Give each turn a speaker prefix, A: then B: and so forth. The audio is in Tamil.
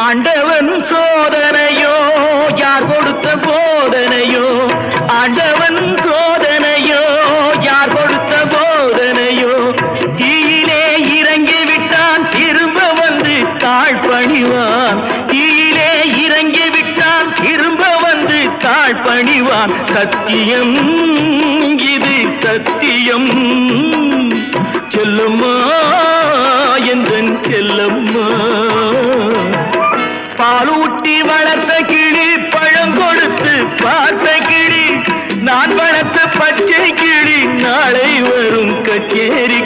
A: ஆண்டவன் சோதனையோ யார் கொடுத்த போதனையோ, ஆண்டவன் சோதனையோ யார் கொடுத்த போதனையோ, தீயிலே இறங்கி விட்டான் திரும்ப வந்து தாழ் பணிவான், தீயிலே இறங்கி விட்டான் திரும்ப வந்து தாழ் பணிவான். சத்தியம் இது சத்தியம், செல்லம்மா எந்தன் செல்லம்மா. பாலூட்டி வளர்த்த கிளி பழம் கொடுத்து பார்த்த கிளி, நான் வளர்த்த பச்சை கிளி நாளை வரும் கச்சேரி